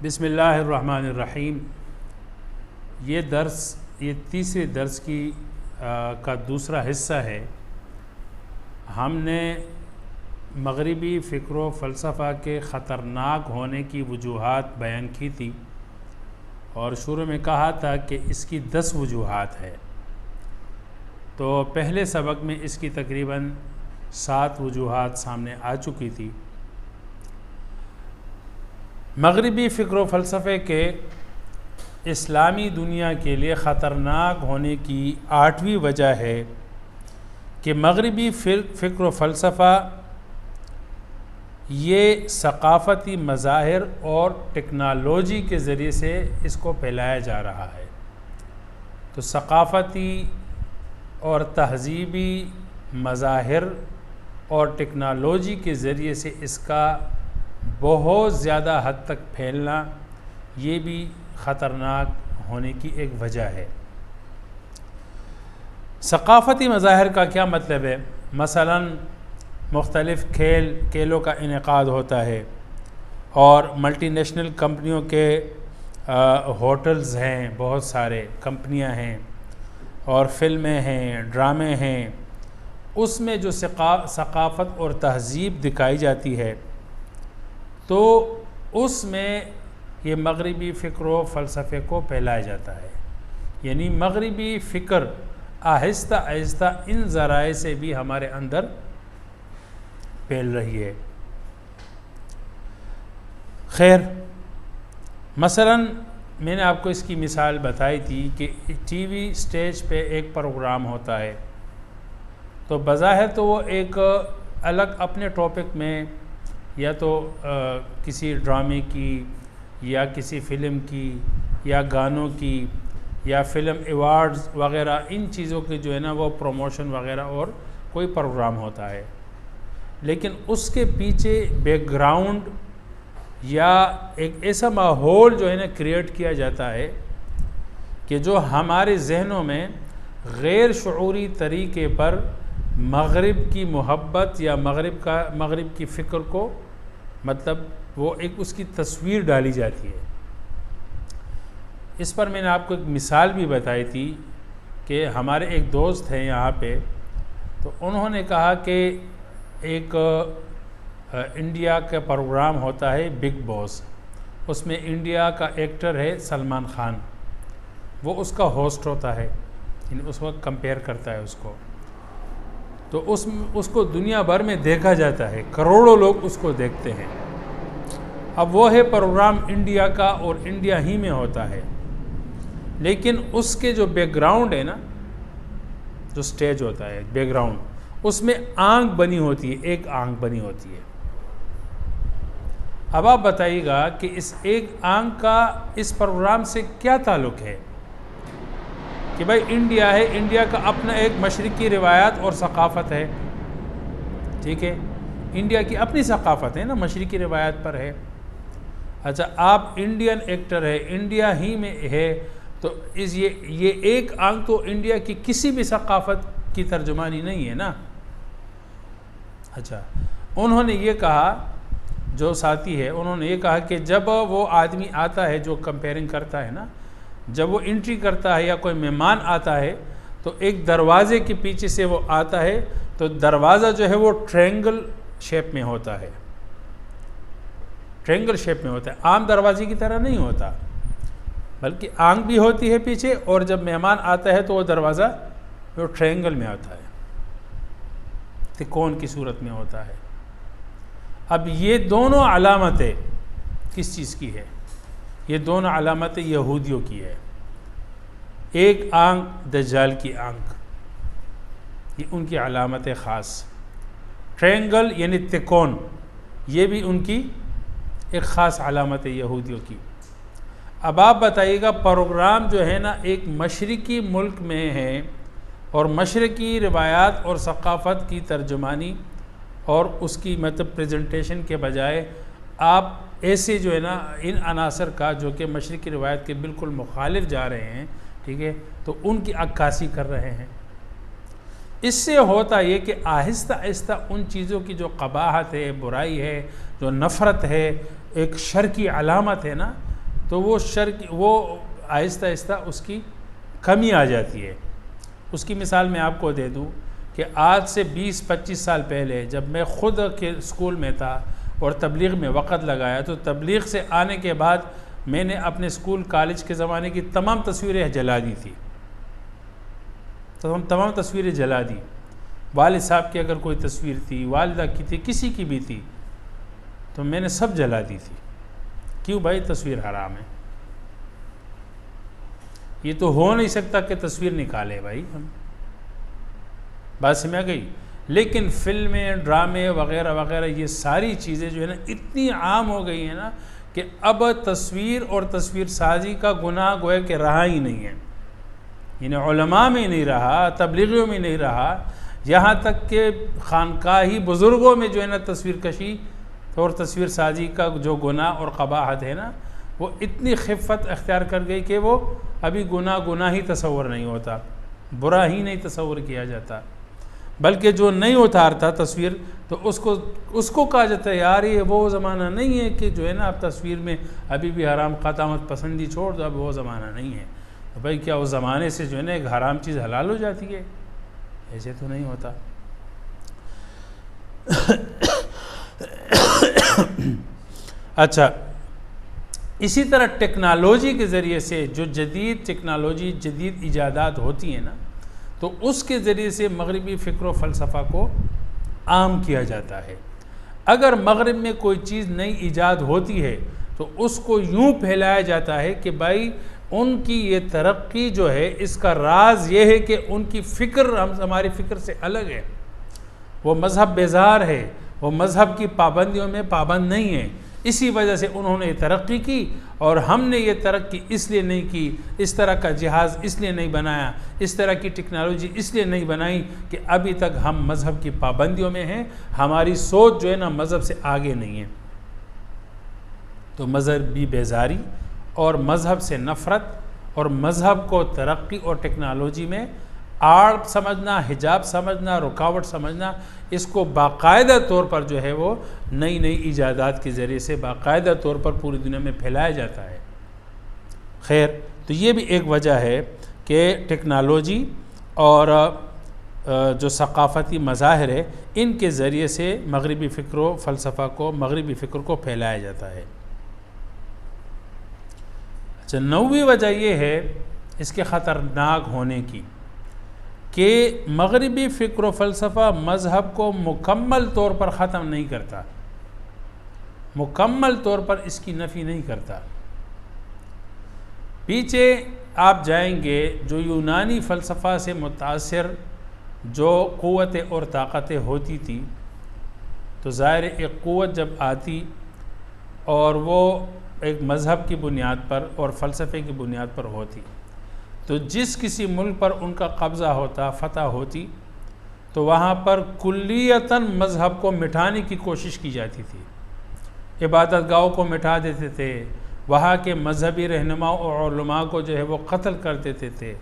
बिस्मिल्लाहिर्रहमानिर्रहीम। ये तीसरे दर्स का दूसरा हिस्सा है। हमने मगरिबी फ़िक्र व फ़लसफ़ा के ख़तरनाक होने की वजूहात बयान की थी और शुरू में कहा था कि इसकी 10 वजूहात है। तो पहले सबक में इसकी तकरीबन 7 वजूहात सामने आ चुकी थी। मगरिबी फ़िक्र व फ़लसफ़े के इस्लामी दुनिया के लिए ख़तरनाक होने की 8वीं वजह है कि मगरिबी फ़िक्र व फ़लसफ़ा ये सक़ाफ़ती मज़ाहिर और टेक्नोलॉजी के ज़रिए से इसको फैलाया जा रहा है। तो सक़ाफ़ती और तहज़ीबी मज़ाहिर और टेक्नोलॉजी के ज़रिए से इसका बहुत ज़्यादा हद तक फैलना ये भी ख़तरनाक होने की एक वजह है। सक़ाफ़ती मज़ाहिर का क्या मतलब है? मसलन मुख्तलिफ़ खेलों का इनेकाद होता है और मल्टीनेशनल कंपनियों के होटल्स हैं, बहुत सारे कंपनियां हैं और फ़िल्में हैं, ड्रामे हैं। उसमें जो सक़ाफ़त और तहज़ीब दिखाई जाती है तो उसमें ये मगरिबी फ़िक्र व फ़लसफ़े को फैलाया जाता है। यानी मगरिबी फ़िक्र आहिस्ता आहिस्ता इन ज़राए से भी हमारे अंदर फैल रही है। खैर, मसलन मैंने आपको इसकी मिसाल बताई थी कि टीवी स्टेज पे एक प्रोग्राम होता है तो बज़ाहिर तो वो एक अलग अपने टॉपिक में या तो किसी ड्रामे की या किसी फ़िल्म की या गानों की या फ़िल्म अवार्ड्स वग़ैरह इन चीज़ों के जो है ना वो प्रमोशन वग़ैरह और कोई प्रोग्राम होता है, लेकिन उसके पीछे बैकग्राउंड या एक ऐसा माहौल जो है ना क्रिएट किया जाता है कि जो हमारे जहनों में गैर शऊरी तरीके पर मगरिब की मोहब्बत या मगरिब की फ़िक्र को मतलब वो एक उसकी तस्वीर डाली जाती है। इस पर मैंने आपको एक मिसाल भी बताई थी कि हमारे एक दोस्त हैं यहाँ पे, तो उन्होंने कहा कि एक इंडिया का प्रोग्राम होता है बिग बॉस, उसमें इंडिया का एक्टर है सलमान खान, वो उसका होस्ट होता है, उस वक्त कंपेयर करता है उसको, तो उसको दुनिया भर में देखा जाता है, करोड़ों लोग उसको देखते हैं। अब वो है प्रोग्राम इंडिया का और इंडिया ही में होता है, लेकिन उसके जो बैकग्राउंड है ना, जो स्टेज होता है बैकग्राउंड, उसमें आंख बनी होती है, एक आंख बनी होती है। अब आप बताइएगा कि इस एक आंख का इस प्रोग्राम से क्या ताल्लुक़ है कि भाई इंडिया है, इंडिया का अपना एक मशरिकी रिवायात और सक़ाफ़त है, ठीक है, इंडिया की अपनी सक़ाफ़त है ना, मशरिकी रिवायात पर है। अच्छा, आप इंडियन एक्टर है, इंडिया ही में है, तो ये एक आंख तो इंडिया की किसी भी सक़ाफ़त की तर्जुमानी नहीं है ना। अच्छा, उन्होंने ये कहा, जो साथी है उन्होंने ये कहा कि जब वो आदमी आता है जो कंपेयरिंग करता है ना, जब वो एंट्री करता है या कोई मेहमान आता है तो एक दरवाज़े के पीछे से वो आता है, तो दरवाज़ा जो है वो ट्रायंगल शेप में होता है, ट्रायंगल शेप में होता है, आम दरवाजे की तरह नहीं होता, बल्कि आंख भी होती है पीछे, और जब मेहमान आता है तो वो दरवाज़ा वो ट्रायंगल में आता है, त्रिकोण की सूरत में होता है। अब ये दोनों अलामतें किस चीज़ की है? ये दोनों अलामतें यहूदियों की है। एक आंख दज्जाल की आंख, ये उनकी अलामत ख़ास, ट्रायंगल यानी त्रिकोण, ये भी उनकी एक ख़ास अलामत है यहूदियों की। अब आप बताइएगा, प्रोग्राम जो है ना एक मशरिकी मुल्क में है और मशरिकी रिवायात और सक़ाफ़त की तर्जुमानी और उसकी मतलब प्रेजेंटेशन के बजाय आप ऐसे जो है ना इन अनासर का जो कि मशरिकी रिवायत के बिल्कुल मुखालिफ जा रहे हैं, ठीक है, तो उनकी अक्कासी कर रहे हैं। इससे होता ये कि आहिस्ता आहिस्ता उन चीज़ों की जो क़बाहत है, बुराई है, जो नफ़रत है, एक शर की अलामत है ना, तो वो शर की वो आहिस्ता आहिस्ता उसकी कमी आ जाती है। उसकी मिसाल मैं आपको दे दूँ कि आज से 20-25 साल पहले जब मैं ख़ुद के स्कूल में था और तबलीग में वक़्त लगाया, तो तबलीग से आने के बाद मैंने अपने स्कूल कॉलेज के ज़माने की तमाम तस्वीरें जला दी थी, तो हम तमाम तस्वीरें जला दी। वालिद साहब की अगर कोई तस्वीर थी, वालिदा की थी, किसी की भी थी, तो मैंने सब जला दी थी। क्यों भाई? तस्वीर हराम है। ये तो हो नहीं सकता कि तस्वीर निकाले भाई हम, बात समझ आ गई। लेकिन फिल्में, ड्रामे वगैरह वगैरह ये सारी चीज़ें जो है ना इतनी आम हो गई हैं ना कि अब तस्वीर और तस्वीर साजी का गुनाह गोया कि रहा ही नहीं है। यानी उलमा में नहीं रहा, तबलीगियों में नहीं रहा, यहाँ तक कि खानकाही बुज़ुर्गों में जो है ना तस्वीर कशी और तस्वीर साजी का जो गुनाह और क़बाहत है ना, वो इतनी खिफ़त अख्तियार कर गई कि वो अभी गुनाह ही तसव्वुर नहीं होता, बुरा ही नहीं तसव्वुर किया जाता। बल्कि जो नहीं उतारता तस्वीर तो उसको कहा जाता है यार ये वो ज़माना नहीं है कि जो है ना आप तस्वीर में अभी भी हराम क़तामत पसंदी छोड़ दो, अब वो ज़माना नहीं है। तो भाई क्या उस ज़माने से जो है ना एक हराम चीज़ हलाल हो जाती है? ऐसे तो नहीं होता। अच्छा, इसी तरह टेक्नोलॉजी के ज़रिए से जो जदीद टेक्नोलॉजी, जदीद इजादात होती हैं ना, तो उसके ज़रिए से मगरिबी फ़िक्र व फ़लसफ़ा को आम किया जाता है। अगर मगरिब में कोई चीज़ नई ईजाद होती है तो उसको यूँ फैलाया जाता है कि भाई उनकी ये तरक्की जो है इसका राज ये है कि उनकी फ़िक्र हमारी फ़िक्र से अलग है, वो मज़हब बेजार है, वो मज़हब की पाबंदियों में पाबंद नहीं है, इसी वजह से उन्होंने तरक्की की और हमने ये तरक्की इसलिए नहीं की, इस तरह का जहाज़ इसलिए नहीं बनाया, इस तरह की टेक्नोलॉजी इसलिए नहीं बनाई कि अभी तक हम मज़हब की पाबंदियों में हैं, हमारी सोच जो है ना मज़हब से आगे नहीं है। तो मज़हबी बेजारी और मज़हब से नफ़रत और मज़हब को तरक्की और टेक्नोलॉजी में आड़ समझना, हिजाब समझना, रुकावट समझना, इसको बाकायदा तौर पर जो है वो नई नई ईजादात के ज़रिए से बाकायदा तौर पर पूरी दुनिया में फैलाया जाता है। खैर, तो ये भी एक वजह है कि टेक्नोलॉजी और जो सकाफ़ती मज़ाहिर है इनके ज़रिए से मगरिबी फ़िक्र व फ़लसफ़ा को, मगरिबी फ़िक्र को फैलाया जाता है। अच्छा, 9वीं वजह ये है इसके ख़तरनाक होने की कि मगरिबी फ़िक्र व फ़लसफ़ा मज़हब को मुकम्मल तौर पर ख़त्म नहीं करता, मुकम्मल तौर पर इसकी नफ़ी नहीं करता। पीछे आप जाएंगे जो यूनानी फ़लसफ़ा से मुतासिर जो क़ुव्वतें और ताकतें होती थी, तो ज़ाहिर एक क़ुव्वत जब आती और वो एक मज़हब की बुनियाद पर और फ़लसफ़े की बुनियाद पर होती, तो जिस किसी मुल्क पर उनका कब्ज़ा होता, फ़तह होती, तो वहाँ पर कुल्लियतन मज़हब को मिटाने की कोशिश की जाती थी, इबादत गाहों को मिटा देते थे, वहाँ के मजहबी रहनुमाओं और उलमा को जो है वो कत्ल कर देते थे,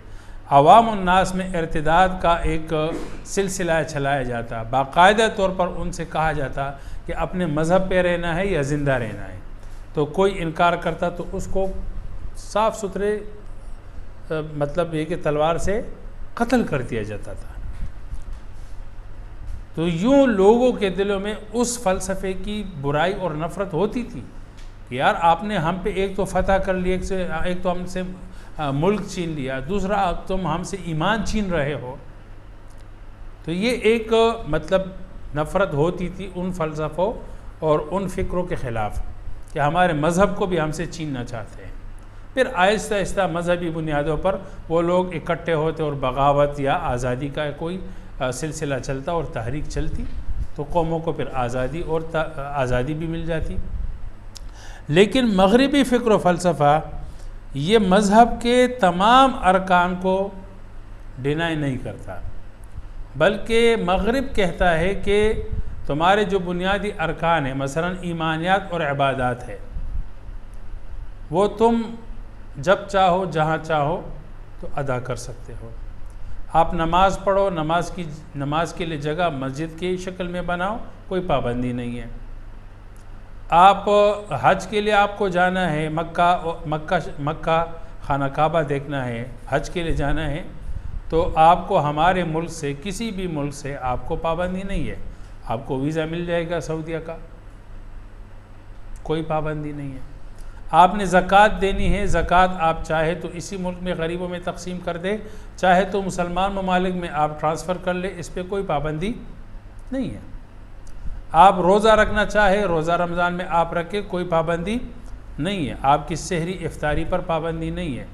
अवाम उन्नास में इर्तिदाद का एक सिलसिला चलाया जाता, बाकायदा तौर पर उनसे कहा जाता कि अपने मज़हब पे रहना है या ज़िंदा रहना है। तो कोई इनकार करता तो उसको साफ़ सुथरे मतलब ये कि तलवार से कत्ल कर दिया जाता था। तो यूँ लोगों के दिलों में उस फ़लसफ़े की बुराई और नफ़रत होती थी कि यार आपने हम पे एक तो फ़तह कर लिया, एक तो हमसे मुल्क छीन लिया, दूसरा तुम हमसे ईमान छीन रहे हो। तो ये एक मतलब नफ़रत होती थी उन फ़लसफ़ों और उन फ़िक्रों के ख़िलाफ़ कि हमारे मज़हब को भी हमसे छीनना चाहते हैं। फिर आहिस्ता आहिस्ता मजहबी बुनियादों पर वो लोग इकट्ठे होते और बगावत या आज़ादी का कोई सिलसिला चलता और तहरीक चलती, तो कौमों को फिर आज़ादी और आज़ादी भी मिल जाती। लेकिन मगरिबी फ़िक्र व फ़लसफ़ा ये मज़हब के तमाम अरकान को डिनाई नहीं करता, बल्कि मगरिब कहता है कि तुम्हारे जो बुनियादी अरकान हैं, मसलन ईमानियात और इबादात है, वो तुम जब चाहो जहाँ चाहो तो अदा कर सकते हो। आप नमाज़ पढ़ो, नमाज के लिए जगह मस्जिद की शक्ल में बनाओ, कोई पाबंदी नहीं है। आप हज के लिए आपको जाना है, मक्का खाना काबा देखना है, हज के लिए जाना है, तो आपको हमारे मुल्क से, किसी भी मुल्क से आपको पाबंदी नहीं है, आपको वीज़ा मिल जाएगा सऊदीया का, कोई पाबंदी नहीं है। आपने ज़कात देनी है, ज़कात आप चाहे तो इसी मुल्क में गरीबों में तकसीम कर दे, चाहे तो मुसलमान ममालिक में आप ट्रांसफ़र कर ले, इस पर कोई पाबंदी नहीं है। आप रोज़ा रखना चाहे, रोज़ा रमज़ान में आप रखें, कोई पाबंदी नहीं है। आपकी सहरी इफ्तारी पर पाबंदी नहीं है,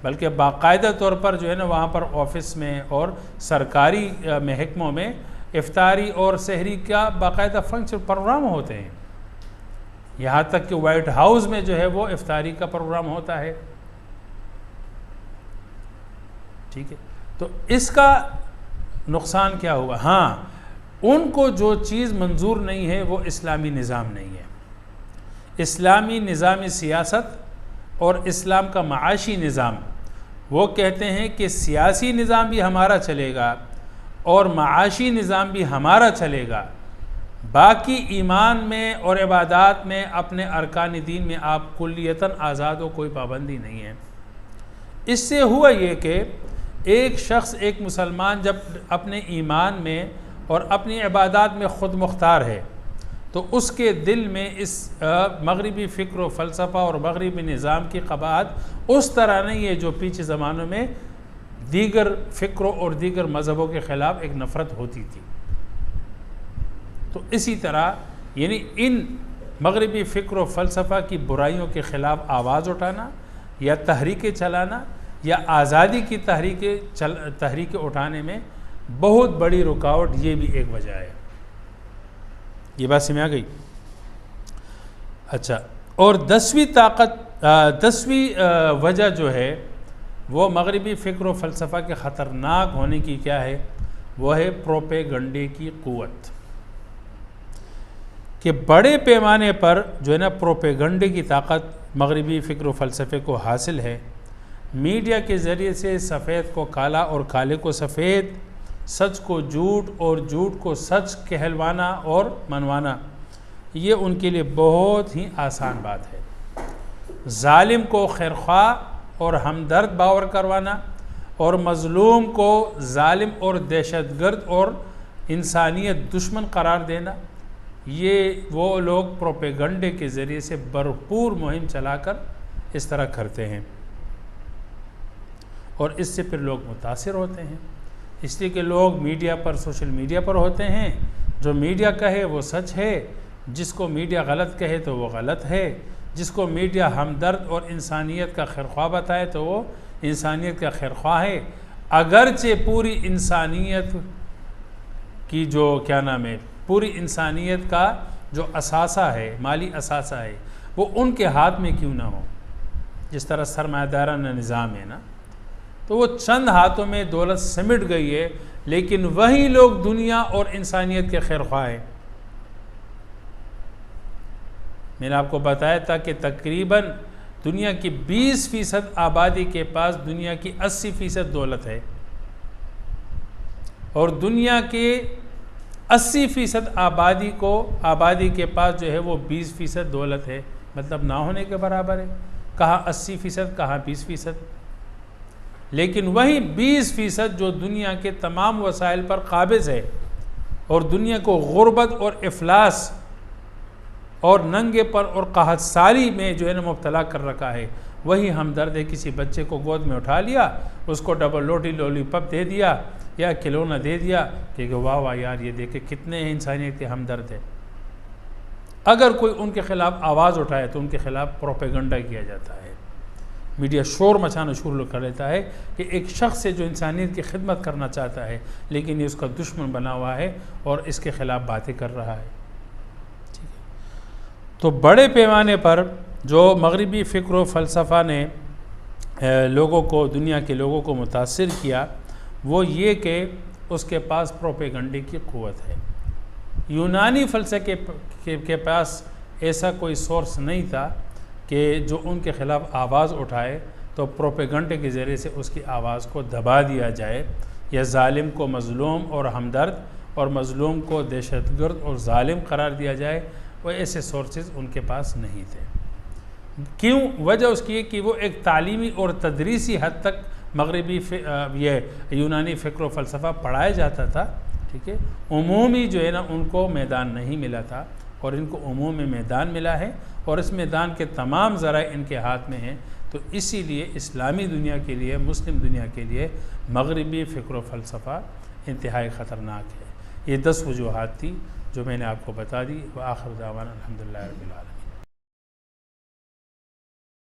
बल्कि बाकायदा तौर पर जो है ना वहाँ पर ऑफिस में और सरकारी महकमों में इफ्तारी और सहरी का बाकायदा फंक्शन प्रोग्राम होते हैं। यहाँ तक कि वाइट हाउस में जो है वो इफ्तारी का प्रोग्राम होता है। ठीक है, तो इसका नुकसान क्या हुआ? हाँ, उनको जो चीज़ मंजूर नहीं है वो इस्लामी निज़ाम नहीं है। इस्लामी निज़ामी सियासत और इस्लाम का माशी निज़ाम, वो कहते हैं कि सियासी निज़ाम भी हमारा चलेगा और माशी निज़ाम भी हमारा चलेगा, बाकी ईमान में और इबादात में, अपने अरकान दीन में आप कुल्लियतन आज़ाद हो, कोई पाबंदी नहीं है। इससे हुआ ये कि एक शख्स, एक मुसलमान जब अपने ईमान में और अपनी इबादात में ख़ुद मुख्तार है, तो उसके दिल में इस मगरिबी फ़िक्र व फ़लसफ़ा और मगरिबी निज़ाम की क़बात उस तरह नहीं है जो पीछे ज़मानों में दीगर फ़िक्रों और दीगर मज़हबों के ख़िलाफ़ एक नफ़रत होती थी। तो इसी तरह यानी इन मगरिबी फ़िक्र व फ़लसफ़ा की बुराइयों के ख़िलाफ़ आवाज़ उठाना या तहरीकें चलाना या आज़ादी की तहरीकें उठाने में बहुत बड़ी रुकावट, ये भी एक वजह है। ये बात समझ आ गई? अच्छा, और 10वीं वजह जो है वो मगरिबी फ़िक्र व फ़लसफ़ा के ख़तरनाक होने की क्या है? वो है प्रोपेगंडे की क़ुव्वत, कि बड़े पैमाने पर जो है ना प्रोपेगंडे की ताकत मगरिबी फ़िक्र व फ़लसफ़े को हासिल है। मीडिया के ज़रिए से सफ़ेद को काला और काले को सफ़ेद, सच को झूठ और झूठ को सच कहलवाना और मनवाना, ये उनके लिए बहुत ही आसान बात है। जालिम को खैरख्वाह और हमदर्द बावर करवाना और मज़लूम को जालिम और दहशतगर्द और इंसानियत दुश्मन करार देना, ये वो लोग प्रोपेगंडे के ज़रिए से भरपूर मुहिम चलाकर इस तरह करते हैं और इससे फिर लोग मुतासिर होते हैं। इसलिए कि लोग मीडिया पर, सोशल मीडिया पर होते हैं, जो मीडिया कहे वो सच है, जिसको मीडिया गलत कहे तो वो गलत है, जिसको मीडिया हमदर्द और इंसानियत का खैरख्वाह बताए तो वो इंसानियत का खैरख्वाह है। अगरचे पूरी इंसानियत की जो क्या नाम है, पूरी इंसानियत का जो असासा है, माली असासा है, वो उनके हाथ में क्यों ना हो। जिस तरह सरमायादाराना निज़ाम है ना, तो वो चंद हाथों में दौलत सिमट गई है, लेकिन वही लोग दुनिया और इंसानियत के खैरख्वाह हैं। मैंने आपको बताया था कि तकरीबन दुनिया की 20% आबादी के पास दुनिया की 80% दौलत है और दुनिया के 80% आबादी के पास जो है वो 20% दौलत है, मतलब ना होने के बराबर है। कहाँ 80%, कहाँ 20%। लेकिन वही 20% जो दुनिया के तमाम वसाइल पर काबिज़ है और दुनिया को गुर्बत और इफलास और नंगे पर और कहतसारी में जो है ना मुब्तला कर रखा है, वही हमदर्द है। किसी बच्चे को गोद में उठा लिया, उसको डबल रोटी लॉलीपॉप दे दिया या खिलौना दे दिया कि वाह वाह यार ये देखे कितने इंसानियत के हमदर्द है। अगर कोई उनके ख़िलाफ़ आवाज़ उठाए तो उनके ख़िलाफ़ प्रोपेगंडा किया जाता है, मीडिया शोर मचाना शुरू कर लेता है कि एक शख्स है जो इंसानियत की खिदमत करना चाहता है लेकिन ये उसका दुश्मन बना हुआ है और इसके ख़िलाफ़ बातें कर रहा है। ठीक है, तो बड़े पैमाने पर जो मगरिबी फ़िक्र व फ़लसफ़ा ने लोगों को, दुनिया के लोगों को मुतासिर किया, वो ये कि उसके पास प्रोपेगंडे की क़ुव्वत है। यूनानी फ़लसफ़े के पास ऐसा कोई सोर्स नहीं था कि जो उनके ख़िलाफ़ आवाज़ उठाए तो प्रोपेगंडे के ज़रिए से उसकी आवाज़ को दबा दिया जाए या जालिम को मज़लूम और हमदर्द और मज़लूम को दहशतगर्द और जालिम करार दिया जाए। वो ऐसे सोर्सेज उनके पास नहीं थे। क्यों? वजह उसकी है कि वो एक तालीमी और तदरीसी हद तक मगरबी ये यूनानी फ़िक्र व फ़लसफ़ा पढ़ाया जाता था, ठीक है। उमूमी जो है ना उनको मैदान नहीं मिला था, और इनको उमूमी मैदान मिला है, और इस मैदान के तमाम ज़रा इनके हाथ में हैं। तो इसीलिए इस्लामी दुनिया के लिए, मुस्लिम दुनिया के लिए मगरबी फ़िक्र व फ़लसफ़ा इंतहाई ख़तरनाक है। ये 10 वजूहात थी जो मैंने आपको बता दी। व आखिर दावाना अल्हम्दुलिल्लाहि रब्बिल आलमीन।